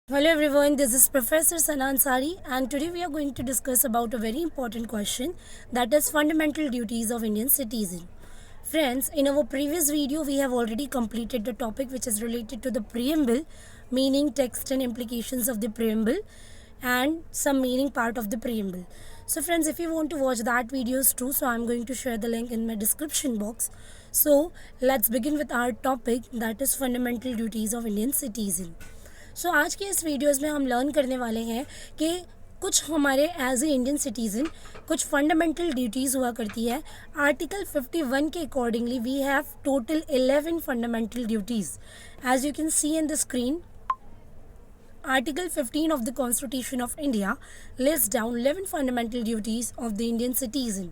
Hello everyone, this is Professor Sana Ansari and today we are going to discuss about a very important question, that is fundamental duties of Indian citizen. Friends, in our previous video we have already completed the topic which is related to the preamble, meaning, text and implications of the preamble and some meaning part of the preamble. So friends, if you want to watch that videos too, so I'm going to share the link in my description box. So let's begin with our topic, that is fundamental duties of Indian citizen. सो आज के इस videos में हम learn करने वाले हैं कि कुछ हमारे एज ए इंडियन सिटीज़न कुछ फंडामेंटल ड्यूटीज़ हुआ करती है. आर्टिकल 51 के accordingly we have total 11 fundamental duties as you can see in the screen. Article 15 of the Constitution of India lists down 11 fundamental duties of the Indian citizen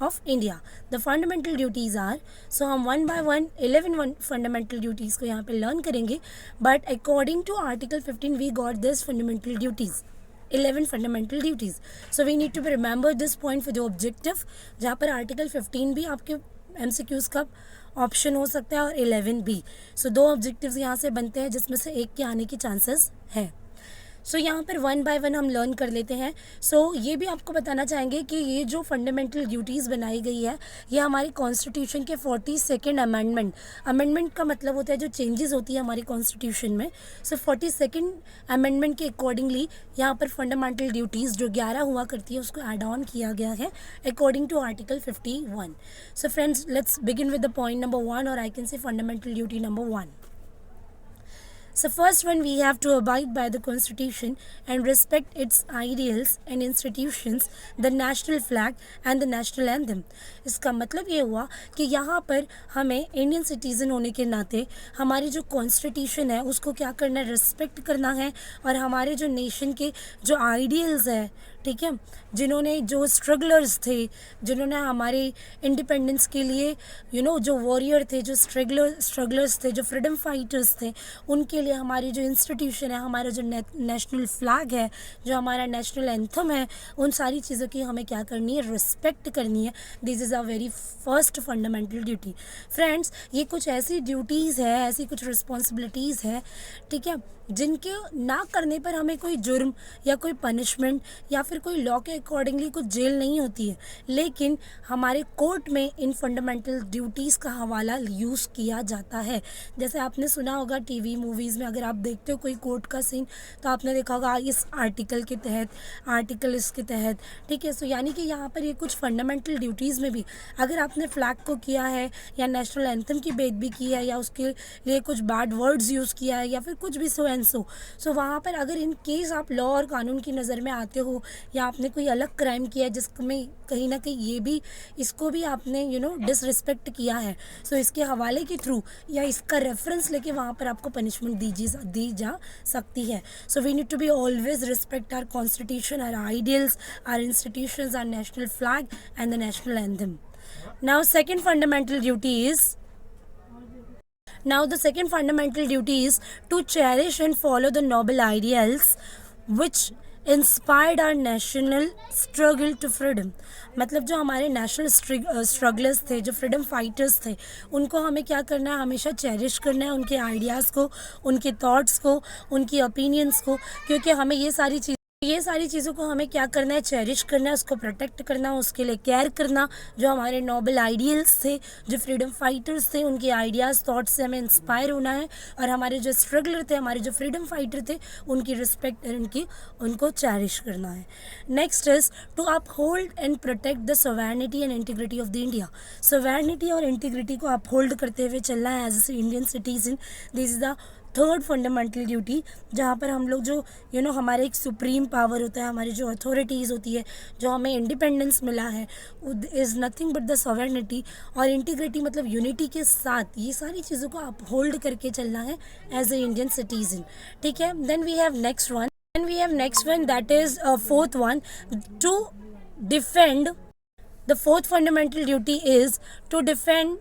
of India. The fundamental duties are, so हम one by one 11 fundamental duties को यहाँ पे learn करेंगे, but according to Article 15 we got this fundamental duties. 11 fundamental duties. So we need to remember this point for the objective, जहाँ पर Article 15 भी आपके MCQs का ऑप्शन हो सकता है और 11 भी. सो दो ऑब्जेक्टिव्स यहाँ से बनते हैं जिसमें से एक के आने की चांसेस है. सो यहाँ पर वन बाय वन हम लर्न कर लेते हैं. सो ये भी आपको बताना चाहेंगे कि ये जो फंडामेंटल ड्यूटीज़ बनाई गई है ये हमारे कॉन्स्टिट्यूशन के 42nd अमेंडमेंट का मतलब होता है जो चेंजेस होती है हमारी कॉन्स्टिट्यूशन में. सो 42nd अमेंडमेंट के अकॉर्डिंगली यहाँ पर फंडामेंटल ड्यूटीज़ जो 11 हुआ करती है उसको ऐड ऑन किया गया है according to article 51. So friends, let's begin with the point number 1 और I can say fundamental duty number 1. So first one, we have to abide by the constitution and respect its ideals and institutions, the national flag and the national anthem. इसका मतलब ये हुआ कि यहाँ पर हमें Indian citizen होने के नाते हमारी जो कॉन्स्टिट्यूशन है उसको क्या करना है, रिस्पेक्ट करना है. और हमारे जो नेशन के जो आइडियल्स है, ठीक है, जिन्होंने जो स्ट्रगलर्स थे, जिन्होंने हमारे इंडिपेंडेंस के लिए जो वॉरियर थे, जो स्ट्रगलर्स थे, जो फ्रीडम फाइटर्स थे, उनके लिए हमारी जो इंस्टीट्यूशन है, हमारा जो नेशनल फ्लैग है, जो हमारा नेशनल एंथम है, उन सारी चीज़ों की हमें क्या करनी है, रिस्पेक्ट करनी है. This is a very first fundamental duty. Friends, ये कुछ ऐसी ड्यूटीज़ है, ऐसी कुछ रिस्पॉन्सिबिलिटीज़ है, ठीक है, जिनके ना करने पर हमें कोई जुर्म या कोई पनिशमेंट या फिर कोई लॉ के अकॉर्डिंगली कुछ जेल नहीं होती है, लेकिन हमारे कोर्ट में इन फंडामेंटल ड्यूटीज़ का हवाला यूज़ किया जाता है. जैसे आपने सुना होगा टीवी मूवीज़ में, अगर आप देखते हो कोई कोर्ट का सीन तो आपने देखा होगा इस आर्टिकल के तहत, आर्टिकल इसके तहत, ठीक है. सो यानी कि यहाँ पर ये कुछ फंडामेंटल ड्यूटीज़ में भी अगर आपने फ्लैग को किया है या नेशनल एंथम की बेइज्जती की है या उसके लिए कुछ बैड वर्ड्स यूज़ किया है या फिर कुछ भी सो वहाँ पर अगर इन केस आप लॉ और कानून की नज़र में आते हो या आपने कोई अलग क्राइम किया है जिसमें कहीं ना कहीं ये भी इसको भी आपने डिसरिस्पेक्ट किया है, सो इसके हवाले के थ्रू या इसका रेफरेंस लेके वहाँ पर आपको पनिशमेंट दी जा सकती है. So we need to be always respect our constitution, our ideals, our institutions, our national flag and the national anthem. Now second fundamental duty is Now the second fundamental duty is to cherish and follow the noble ideals which inspired our national struggle to freedom. मतलब जो हमारे national strugglers थे, जो freedom fighters थे, उनको हमें क्या करना है, हमेशा चेरिश करना है, उनके आइडियाज़ को, उनके थॉट्स को, उनकी ओपिनियंस को, क्योंकि हमें ये सारी चीज़ों को हमें क्या करना है, चेरिश करना है, उसको प्रोटेक्ट करना, उसके लिए केयर करना. जो हमारे नोबल आइडियल्स थे, जो फ्रीडम फाइटर्स थे, उनके आइडियाज़ थॉट्स से हमें इंस्पायर होना है और हमारे जो स्ट्रगलर थे, हमारे जो फ्रीडम फाइटर थे, उनकी रिस्पेक्ट उनको चेरिश करना है. Next is to uphold and protect the sovereignty and integrity of the India. Sovereignty और इंटीग्रिटी को अपहोल्ड करते हुए चलना है as a Indian citizen. This is the third fundamental duty, जहाँ पर हम लोग जो हमारे एक सुप्रीम पावर होता है, हमारी जो अथॉरिटीज़ होती है, जो हमें इंडिपेंडेंस मिला है, is nothing but the sovereignty. और इंटीग्रिटी मतलब यूनिटी के साथ ये सारी चीज़ों को अपहोल्ड करके चलना है एज ए इंडियन सिटीजन, ठीक है. Then we have next one that is fourth one, to defend. The fourth fundamental duty is to defend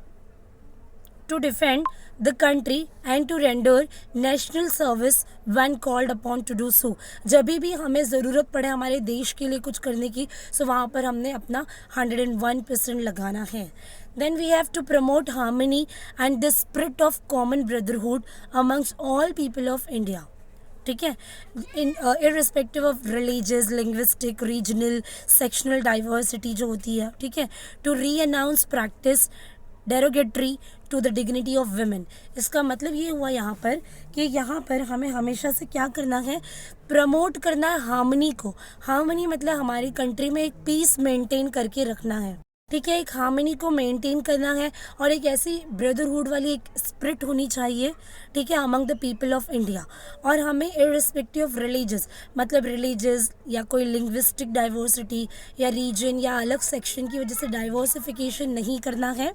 the country and to render national service when called upon to do so. जब भी हमें ज़रूरत पड़े हमारे देश के लिए कुछ करने की, सो वहाँ पर हमने अपना 101% लगाना है. Then we have to promote harmony and the spirit of common brotherhood amongst all people of India. ठीक है, in irrespective of religious, linguistic, regional, sectional diversity जो होती है, ठीक है, to renounce practice derogatory to the dignity of women. इसका मतलब ये हुआ यहाँ पर कि यहाँ पर हमें हमेशा से क्या करना है, प्रमोट करना है हार्मनी को। हार्मनी मतलब हमारी कंट्री में एक पीस मेंटेन करके रखना है, ठीक है, एक हार्मनी को मेंटेन करना है और एक ऐसी ब्रदरहुड वाली एक स्पिरिट होनी चाहिए, ठीक है, among the people of India. और हमें इररिस्पेक्टिव ऑफ रिलीजियस मतलब रिलीजियस या कोई लिंग्विस्टिक डाइवर्सिटी या रीजन या अलग सेक्शन की वजह से डाइवर्सिफिकेशन नहीं करना है,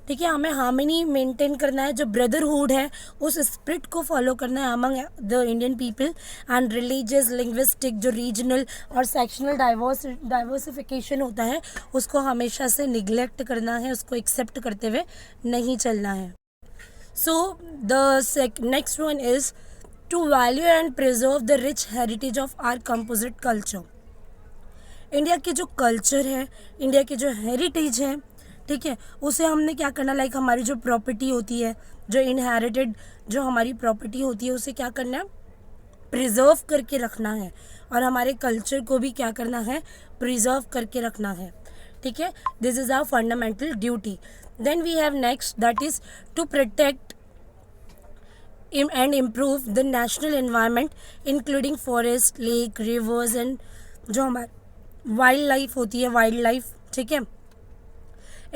ठीक है, हमें हार्मनी मेंटेन करना है, जो ब्रदरहुड है उस स्पिरिट को फॉलो करना है among the Indian people. And religious, linguistic, जो रीजनल और सेक्शनल डाइवर्सिफिकेशन होता है उसको हमेशा से निगलेक्ट करना है, उसको एक्सेप्ट करते हुए नहीं चलना है। So the next one is to value and preserve the rich heritage of our composite culture. India के जो कल्चर है, इंडिया के जो हेरिटेज है, ठीक है, उसे हमने क्या करना, लाइक हमारी जो प्रॉपर्टी होती है, जो इनहेरिटेड जो हमारी प्रॉपर्टी होती है, उसे क्या करना है, प्रिजर्व करके रखना है। और हमारे कल्चर को भी क्या करना है, प्रिजर्व करके रखना है, ठीक है। This is our fundamental duty. Then we have next that is to protect and improve the national environment including forest, lake, rivers and जो हमारी वाइल्ड लाइफ होती है, वाइल्ड लाइफ, ठीक है,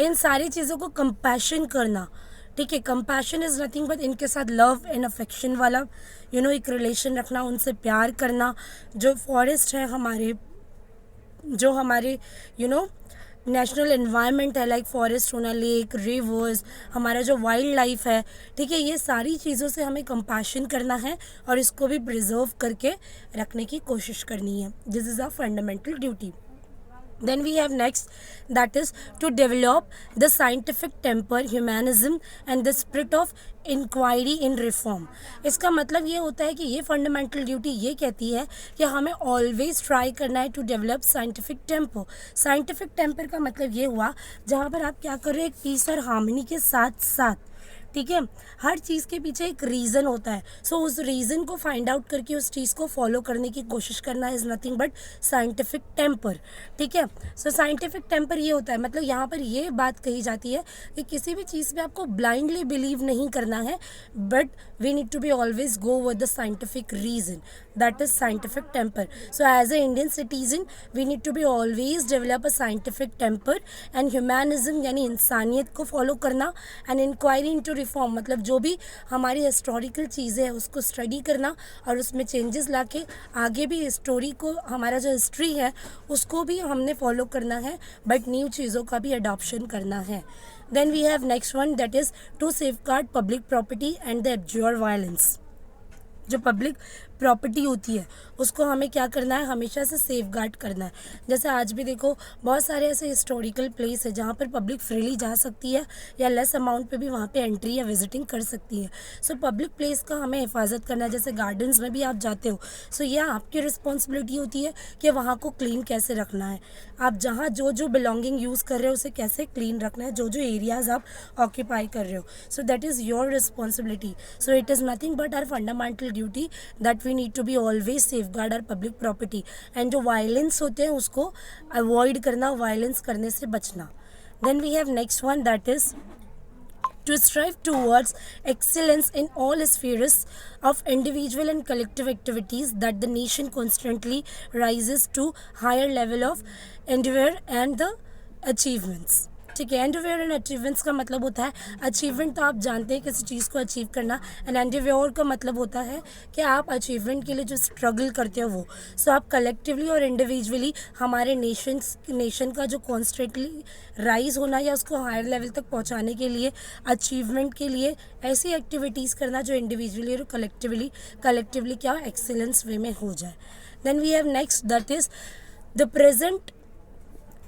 इन सारी चीज़ों को कंपैशन करना, ठीक है। कंपैशन इज़ नथिंग बट इनके साथ लव एंड अफेक्शन वाला एक रिलेशन रखना, उनसे प्यार करना। जो फॉरेस्ट है हमारे, जो हमारे नेशनल एनवायरनमेंट है, लाइक फॉरेस्ट होना, लेक, रिवर्स, हमारा जो वाइल्ड लाइफ है, ठीक है, ये सारी चीज़ों से हमें कंपैशन करना है और इसको भी प्रिजर्व करके रखने की कोशिश करनी है। This is a fundamental duty. Then we have next that is to develop the scientific temper, humanism and the spirit of inquiry in reform. इसका मतलब ये होता है कि ये फंडामेंटल ड्यूटी ये कहती है कि हमें ऑलवेज ट्राई करना है to develop scientific temper. Scientific temper का मतलब ये हुआ जहाँ पर आप क्या कर रहे हो, एक पीस और हार्मनी के साथ साथ, ठीक है, हर चीज़ के पीछे एक रीज़न होता है। सो उस रीज़न को फाइंड आउट करके उस चीज़ को फॉलो करने की कोशिश करना is nothing but scientific temper, ठीक है। सो साइंटिफिक टेम्पर ये होता है, मतलब यहाँ पर ये बात कही जाती है कि किसी भी चीज़ पे आपको ब्लाइंडली बिलीव नहीं करना है, but we need to be always go with the scientific reason, that is scientific temper. So as a Indian citizen we need to be always develop a scientific temper and humanism यानी इंसानियत को follow करना, and inquiry into reform मतलब जो भी हमारी historical चीज़ें हैं उसको स्टडी करना और उसमें चेंजेस लाके आगे भी स्टोरी को, हमारा जो हिस्ट्री है उसको भी हमने फॉलो करना है, बट न्यू चीज़ों का भी अडॉप्शन करना है। Then we have next one that is to safeguard public property and the abjure violence. जो पब्लिक प्रॉपर्टी होती है उसको हमें क्या करना है, हमेशा से सेफ गार्ड करना है। जैसे आज भी देखो बहुत सारे ऐसे हिस्टोरिकल प्लेस है जहाँ पर पब्लिक फ्रीली जा सकती है या लेस अमाउंट पे भी वहाँ पे एंट्री या विजिटिंग कर सकती है। सो पब्लिक प्लेस का हमें हिफाजत करना है। जैसे गार्डन्स में भी आप जाते हो, सो यह आपकी रिस्पॉन्सिबिलिटी होती है कि वहाँ को क्लीन कैसे रखना है, आप जहाँ जो जो बिलोंगिंग यूज़ कर रहे हो उसे कैसे क्लीन रखना है, जो जो एरियाज़ आप ऑक्यूपाई कर रहे हो। So that is your responsibility. So it is nothing but our fundamental duty that we need to be always safeguard our public property. And जो वायलेंस होते हैं उसको अवॉइड करना, वायलेंस करने से बचना। Then we have next one that is to strive towards excellence in all spheres of individual and collective activities, that the nation constantly rises to higher level of endeavor and the achievements। ठीक है, Endeavour and achievements का मतलब होता है, achievement तो आप जानते हैं किसी चीज़ को अचीव करना, एंड एंडेवर का मतलब होता है कि आप अचीवमेंट के लिए जो स्ट्रगल करते हो वो। सो आप कलेक्टिवली और इंडिविजुअली हमारे नेशन का जो कॉन्स्टेंटली राइज होना या उसको हायर लेवल तक पहुंचाने के लिए, अचीवमेंट के लिए ऐसी एक्टिविटीज़ करना जो इंडिविजुअली और कलेक्टिवली क्या एक्सेलेंस वे में हो जाए। Then we have next that is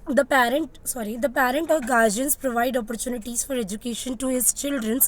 the parent or guardians provide opportunities for education to his children,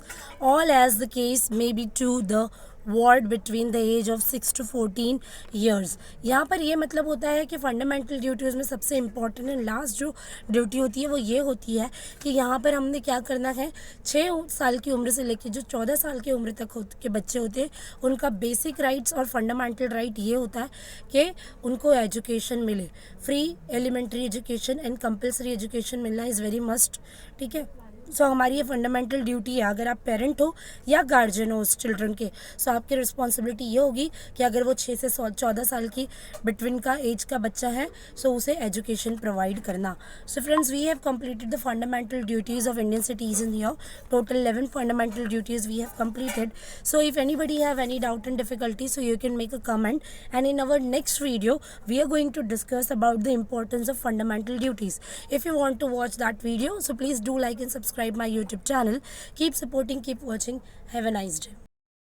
all as the case may be to the ward between the age of 6 to 14 years. यहाँ पर ये मतलब होता है कि fundamental duties में सबसे important and last जो ड्यूटी होती है वो ये होती है कि यहाँ पर हमने क्या करना है, 6 साल की उम्र से लेकर जो 14 साल की उम्र तक के बच्चे होते हैं उनका बेसिक राइट्स और फंडामेंटल राइट ये होता है कि उनको एजुकेशन मिले, free elementary education and compulsory education मिलना इज़ वेरी मस्ट। ठीक है, सो हमारी ये फंडामेंटल ड्यूटी है। अगर आप पेरेंट हो या गार्जियन हो उस चिल्ड्रन के, सो आपकी रिस्पॉन्सिबिलिटी ये होगी कि अगर वो 6 से 14 साल की बिटवीन का एज का बच्चा है सो उसे एजुकेशन प्रोवाइड करना। So friends, we have completed the fundamental duties of Indian citizen here. Total 11 fundamental duties we have completed. So if anybody have any doubt and difficulty, so you can make a comment, and in our next video we are going to discuss about the importance of fundamental duties. If you want to watch that video, so please do like and subscribe my YouTube channel. Keep supporting, keep watching. Have a nice day.